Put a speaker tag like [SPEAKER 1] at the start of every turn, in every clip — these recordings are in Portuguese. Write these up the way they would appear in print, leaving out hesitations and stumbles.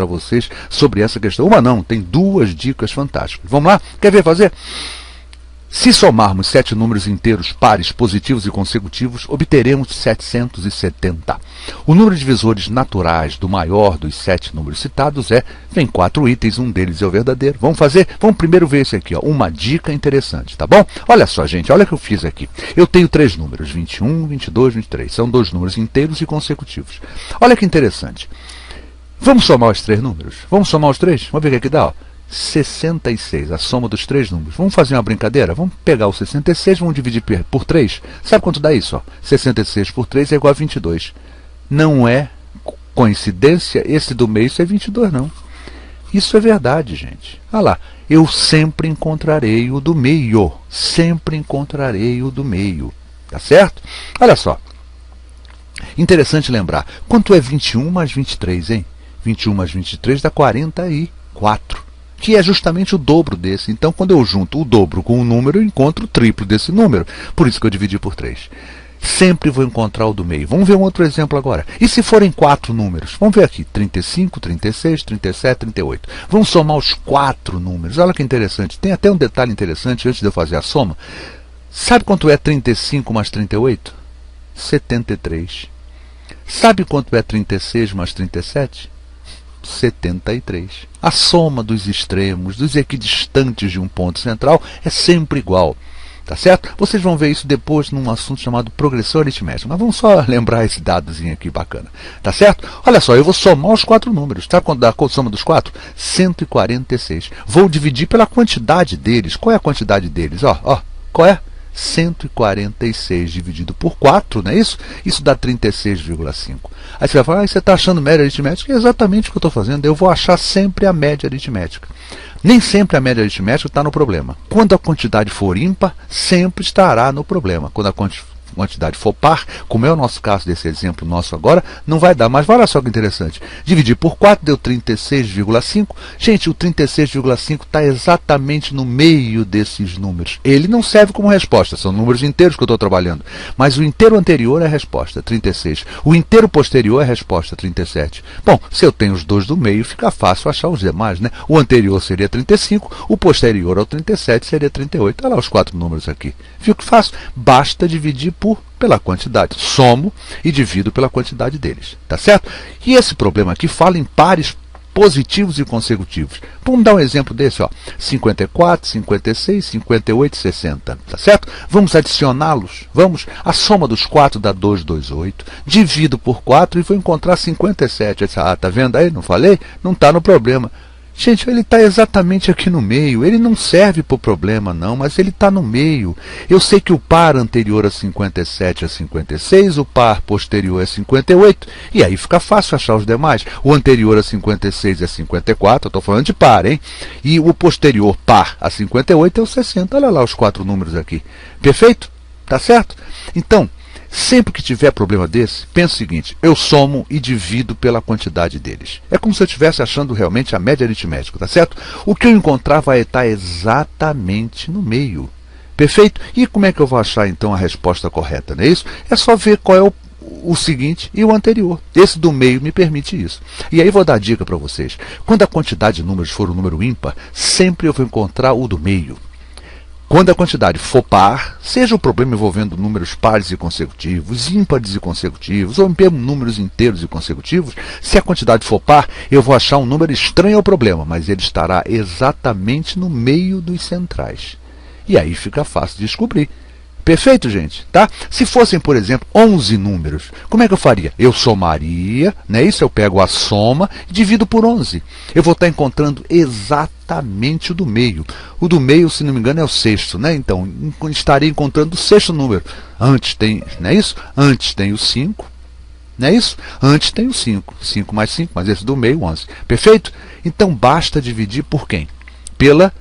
[SPEAKER 1] para vocês sobre essa questão. Uma não, tem duas dicas fantásticas. Vamos lá? Quer ver fazer? Se somarmos 7 números inteiros pares positivos e consecutivos, obteremos 770. O número de divisores naturais do maior dos 7 números citados vem 4 itens, um deles é o verdadeiro. Vamos fazer? Vamos primeiro ver esse aqui, ó, uma dica interessante, tá bom? Olha só, gente, olha o que eu fiz aqui. Eu tenho 3 números, 21, 22, 23. São 2 números inteiros e consecutivos. Olha que interessante. Vamos somar os 3 números? Vamos somar os 3? Vamos ver o que é que dá, ó. 66, a soma dos 3 números. Vamos fazer uma brincadeira? Vamos pegar o 66, vamos dividir por 3. Sabe quanto dá isso? Ó? 66 por 3 é igual a 22. Não é coincidência esse do meio ser 22, não. Isso é verdade, gente. Olha lá, eu sempre encontrarei o do meio. Sempre encontrarei o do meio. Tá certo? Olha só. Interessante lembrar. Quanto é 21 mais 23, hein? 21 mais 23 dá 44. Que é justamente o dobro desse. Então, quando eu junto o dobro com um número, eu encontro o triplo desse número. Por isso que eu dividi por 3. Sempre vou encontrar o do meio. Vamos ver um outro exemplo agora. E se forem 4 números? Vamos ver aqui. 35, 36, 37, 38. Vamos somar os 4 números. Olha que interessante. Tem até um detalhe interessante antes de eu fazer a soma. Sabe quanto é 35 mais 38? 73. Sabe quanto é 36 mais 37? 73. A soma dos extremos, dos equidistantes de um ponto central é sempre igual. Tá certo? Vocês vão ver isso depois num assunto chamado progressão aritmética. Mas vamos só lembrar esse dadozinho aqui bacana. Tá certo? Olha só, eu vou somar os 4 números. Sabe quanto dá a soma dos 4? 146. Vou dividir pela quantidade deles. Qual é a quantidade deles? Ó, qual é? 146 dividido por 4, não é isso? Isso dá 36,5. Aí você vai falar, você está achando média aritmética? É exatamente o que eu estou fazendo. Eu vou achar sempre a média aritmética. Nem sempre a média aritmética está no problema. Quando a quantidade for ímpar, sempre estará no problema. Quando a quantidade for par, como é o nosso caso desse exemplo nosso agora, não vai dar. Mas olha só que interessante. Dividir por 4 deu 36,5. Gente, o 36,5 está exatamente no meio desses números. Ele não serve como resposta. São números inteiros que eu estou trabalhando. Mas o inteiro anterior é a resposta, 36. O inteiro posterior é a resposta, 37. Bom, se eu tenho os dois do meio, fica fácil achar os demais, né? O anterior seria 35, o posterior ao 37 seria 38. Olha lá os 4 números aqui. Viu que fácil? Basta dividir pela quantidade. Somo e divido pela quantidade deles. Tá certo? E esse problema aqui fala em pares positivos e consecutivos. Vamos dar um exemplo desse, ó. 54, 56, 58, 60. Tá certo? Vamos adicioná-los. Vamos. A soma dos 4 dá 228. Divido por 4 e vou encontrar 57. Ah, tá vendo aí? Não falei? Não está no problema. Gente, ele está exatamente aqui no meio. Ele não serve para o problema, não, mas ele está no meio. Eu sei que o par anterior a 57 é 56, o par posterior é 58, e aí fica fácil achar os demais. O anterior a 56 é 54, eu estou falando de par, hein? E o posterior par a 58 é o 60. Olha lá os 4 números aqui. Perfeito? Tá certo? Então, sempre que tiver problema desse, pensa o seguinte, eu somo e divido pela quantidade deles. É como se eu estivesse achando realmente a média aritmética, tá certo? O que eu encontrar vai estar exatamente no meio. Perfeito? E como é que eu vou achar então a resposta correta, não é isso? É só ver qual é o seguinte e o anterior. Esse do meio me permite isso. E aí vou dar dica para vocês. Quando a quantidade de números for um número ímpar, sempre eu vou encontrar o do meio. Quando a quantidade for par, seja o problema envolvendo números pares e consecutivos, ímpares e consecutivos, ou mesmo números inteiros e consecutivos, se a quantidade for par, eu vou achar um número estranho ao problema, mas ele estará exatamente no meio dos centrais. E aí fica fácil de descobrir. Perfeito, gente? Tá? Se fossem, por exemplo, 11 números, como é que eu faria? Eu somaria, né? Isso eu pego a soma e divido por 11. Eu vou estar encontrando exatamente o do meio. O do meio, se não me engano, é o sexto, né? Então, estarei encontrando o sexto número. Antes tem, não é isso? Antes tem o 5, não é isso? Antes tem o 5. 5 mais 5, mas esse do meio, 11. Perfeito? Então, basta dividir por quem? Pela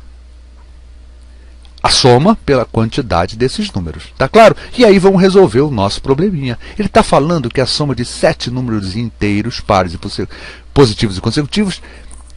[SPEAKER 1] a soma pela quantidade desses números. Tá claro? E aí vamos resolver o nosso probleminha. Ele está falando que a soma de 7 números inteiros, pares e positivos e consecutivos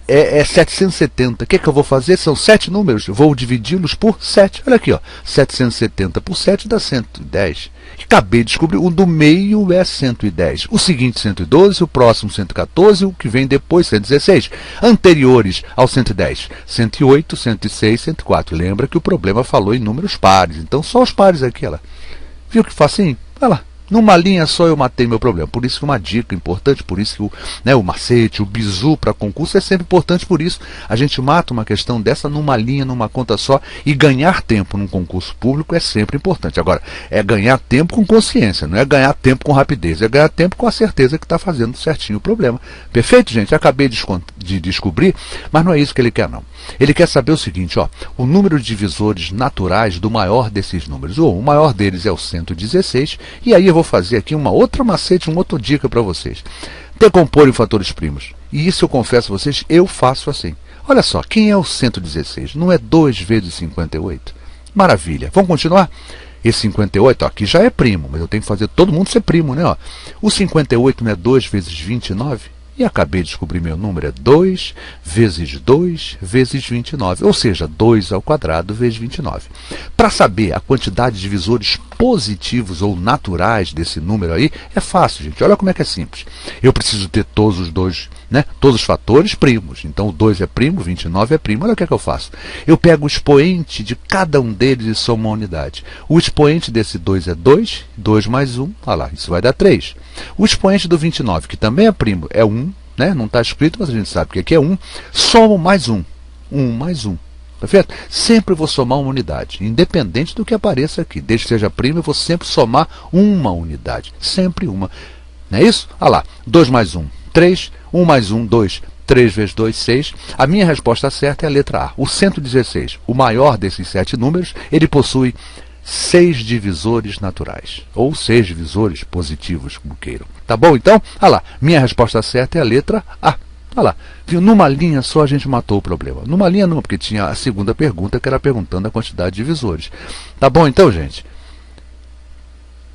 [SPEAKER 1] é 770. O que eu vou fazer? São 7 números, vou dividi-los por 7. Olha aqui, ó, 770 por 7 dá 110. Acabei de descobrir, o do meio é 110. O seguinte, 112, o próximo, 114, o que vem depois, 116. Anteriores ao 110, 108, 106, 104. Lembra que o problema falou em números pares, então só os pares aqui, olha lá. Viu que facinho? Olha lá. Numa linha só eu matei meu problema. Por isso que uma dica importante, por isso que o macete, o bizu para concurso é sempre importante. Por isso a gente mata uma questão dessa numa linha, numa conta só. E ganhar tempo num concurso público é sempre importante. Agora, é ganhar tempo com consciência, não é ganhar tempo com rapidez. É ganhar tempo com a certeza que está fazendo certinho o problema. Perfeito, gente? Acabei de descobrir, mas não é isso que ele quer, não. Ele quer saber o seguinte, ó, o número de divisores naturais do maior desses números. O maior deles é o 116, e aí eu vou fazer aqui uma outra macete, uma outra dica para vocês. Decompor em fatores primos. E isso eu confesso a vocês, eu faço assim. Olha só, quem é o 116? Não é 2 vezes 58? Maravilha. Vamos continuar? Esse 58, ó, aqui já é primo, mas eu tenho que fazer todo mundo ser primo, né? Ó. O 58 não é 2 vezes 29? E acabei de descobrir meu número, é 2 vezes 2 vezes 29, ou seja, 2 ao quadrado vezes 29. Para saber a quantidade de divisores positivos ou naturais desse número aí, é fácil, gente. Olha como é que é simples. Eu preciso ter todos os dois, né? Todos os fatores primos. Então o 2 é primo, 29 é primo. Olha o que é que eu faço. Eu pego o expoente de cada um deles e somo uma unidade. O expoente desse 2 é 2, 2 mais 1, olha lá, isso vai dar 3. O expoente do 29, que também é primo, é 1, né? Não está escrito, mas a gente sabe que aqui é 1. Somo mais 1. 1 mais 1. Tá certo? Sempre vou somar uma unidade, independente do que apareça aqui. Desde que seja primo, eu vou sempre somar uma unidade. Sempre uma. Não é isso? Olha lá. 2 mais 1, 3. 1 mais 1, 2. 3 vezes 2, 6. A minha resposta certa é a letra A. O 116, o maior desses 7 números, ele possui 6 divisores naturais, ou 6 divisores positivos, como queiram. Tá bom, então? Olha lá, minha resposta certa é a letra A. Olha lá, viu? Numa linha só a gente matou o problema. Numa linha não, porque tinha a segunda pergunta, que era perguntando a quantidade de divisores. Tá bom, então, gente?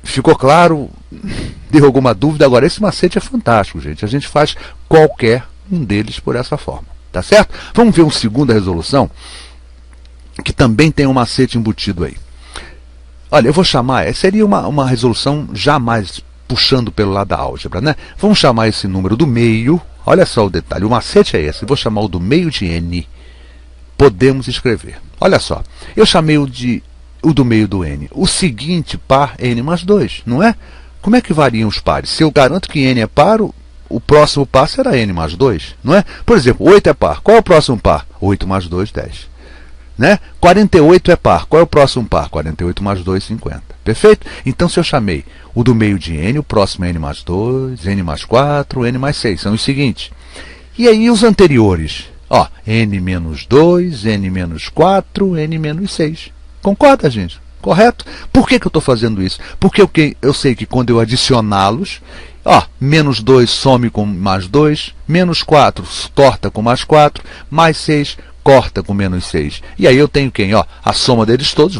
[SPEAKER 1] Ficou claro? Deu alguma dúvida? Agora, esse macete é fantástico, gente. A gente faz qualquer um deles por essa forma. Tá certo? Vamos ver uma segunda resolução, que também tem um macete embutido aí. Olha, eu vou chamar, seria uma resolução jamais puxando pelo lado da álgebra, né? Vamos chamar esse número do meio, olha só o detalhe, o macete é esse, eu vou chamar o do meio de n, podemos escrever. Olha só, eu chamei o do meio do n, o seguinte par n mais 2, não é? Como é que variam os pares? Se eu garanto que n é par, o próximo par será n mais 2, não é? Por exemplo, 8 é par, qual é o próximo par? 8 mais 2, 10. Né? 48 é par. Qual é o próximo par? 48 mais 2, 50. Perfeito? Então, se eu chamei o do meio de n, o próximo é n mais 2, n mais 4, n mais 6. São os seguintes. E aí os anteriores? Ó, n menos 2, n menos 4, n menos 6. Concorda, gente? Correto? Por que eu estou fazendo isso? Porque eu sei que quando eu adicioná-los, ó, menos 2 some com mais 2, menos 4 torta com mais 4, mais 6 corta com menos 6. E aí eu tenho quem? Ó, a soma deles todos,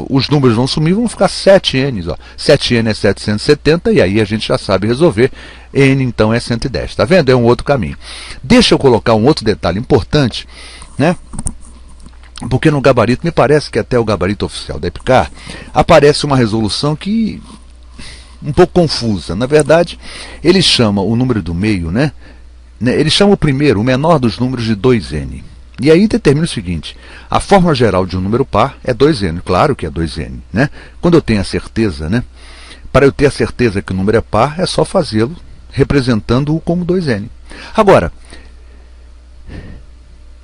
[SPEAKER 1] os números vão sumir, vão ficar 7n. Ó. 7n é 770, e aí a gente já sabe resolver. N então é 110. Tá vendo? É um outro caminho. Deixa eu colocar um outro detalhe importante, né? Porque no gabarito, me parece que até o gabarito oficial da EPICAR, aparece uma resolução que um pouco confusa. Na verdade, ele chama o número do meio, né? Ele chama o primeiro, o menor dos números, de 2n. E aí determina o seguinte, a fórmula geral de um número par é 2n, claro que é 2n, né? Quando eu tenho a certeza, né? Para eu ter a certeza que o número é par, é só fazê-lo representando-o como 2n. Agora,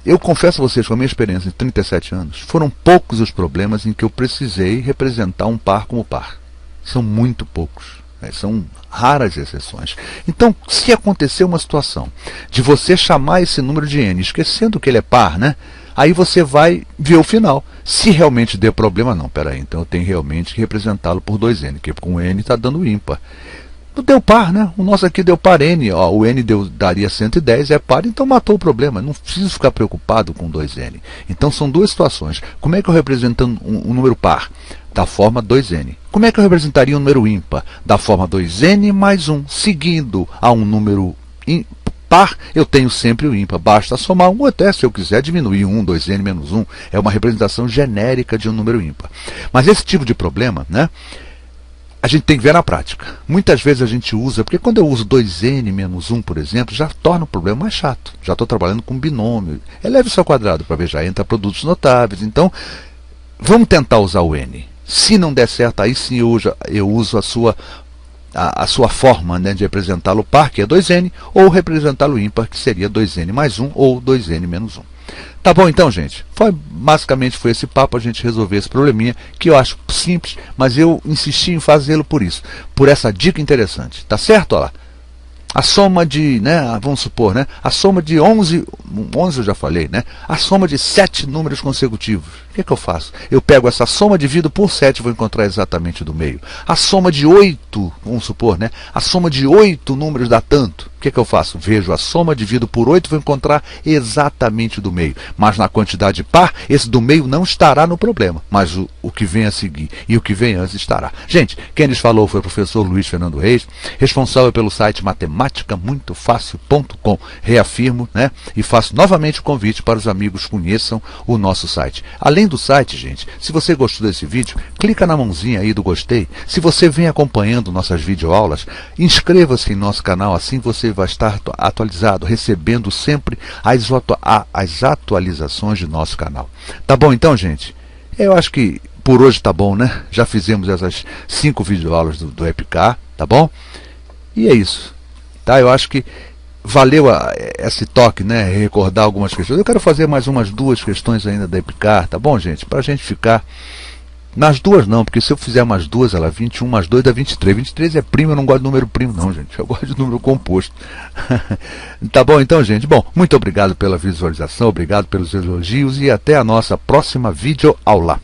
[SPEAKER 1] eu confesso a vocês, com a minha experiência de 37 anos, foram poucos os problemas em que eu precisei representar um par como par. São muito poucos. São raras exceções. Então, se acontecer uma situação de você chamar esse número de n, esquecendo que ele é par, né? Aí você vai ver o final. Se realmente der problema, não, peraí, então eu tenho realmente que representá-lo por 2n, porque com n está dando ímpar. Deu par, né? O nosso aqui deu par n, ó, o n daria 110, é par, então matou o problema. Não preciso ficar preocupado com 2n. Então são duas situações. Como é que eu represento um número par? Da forma 2n. Como é que eu representaria um número ímpar? Da forma 2n mais 1, seguindo a um número par, eu tenho sempre o ímpar. Basta somar um, ou até, se eu quiser, diminuir 1, 2n menos 1. É uma representação genérica de um número ímpar. Mas esse tipo de problema, né, a gente tem que ver na prática. Muitas vezes a gente usa, porque quando eu uso 2n menos 1, por exemplo, já torna o problema mais chato. Já estou trabalhando com binomio. Eleve isso ao quadrado para ver, já entra produtos notáveis. Então, vamos tentar usar o n. Se não der certo, aí sim eu uso a sua forma, né, de representá-lo par, que é 2n, ou representá-lo ímpar, que seria 2n mais 1 ou 2n menos 1. Tá bom então, gente? Basicamente foi esse papo, a gente resolver esse probleminha, que eu acho simples, mas eu insisti em fazê-lo por isso, por essa dica interessante. Tá certo? Olha lá. A soma de, né, vamos supor, né, a soma de 11 eu já falei, né, a soma de 7 números consecutivos. O que eu faço? Eu pego essa soma, divido por 7, vou encontrar exatamente do meio. A soma de 8, vamos supor, né, a soma de 8 números dá tanto. O que eu faço? Vejo a soma, divido por 8, vou encontrar exatamente do meio. Mas na quantidade par, esse do meio não estará no problema, mas o que vem a seguir e o que vem antes estará. Gente, quem lhes falou foi o professor Luiz Fernando Reis, responsável pelo site matematicamuitofácil.com. Reafirmo, né, e faço novamente o convite para os amigos conheçam o nosso site. Além do site, gente, se você gostou desse vídeo, clica na mãozinha aí do gostei. Se você vem acompanhando nossas videoaulas, inscreva-se em nosso canal, assim você vai estar atualizado, recebendo sempre as atualizações de nosso canal. Tá bom então, gente? Eu acho que por hoje tá bom, né? Já fizemos essas 5 videoaulas do EPICAR, tá bom? E é isso, tá? Eu acho que valeu esse toque, né? Recordar algumas questões. Eu quero fazer mais umas 2 questões ainda da EPICAR, tá bom, gente? Pra gente ficar... Nas duas não, porque se eu fizer umas 2, ela 21 mais 2 dá 23. 23 é primo, eu não gosto de número primo não, gente. Eu gosto de número composto. Tá bom então, gente? Bom, muito obrigado pela visualização, obrigado pelos elogios e até a nossa próxima videoaula.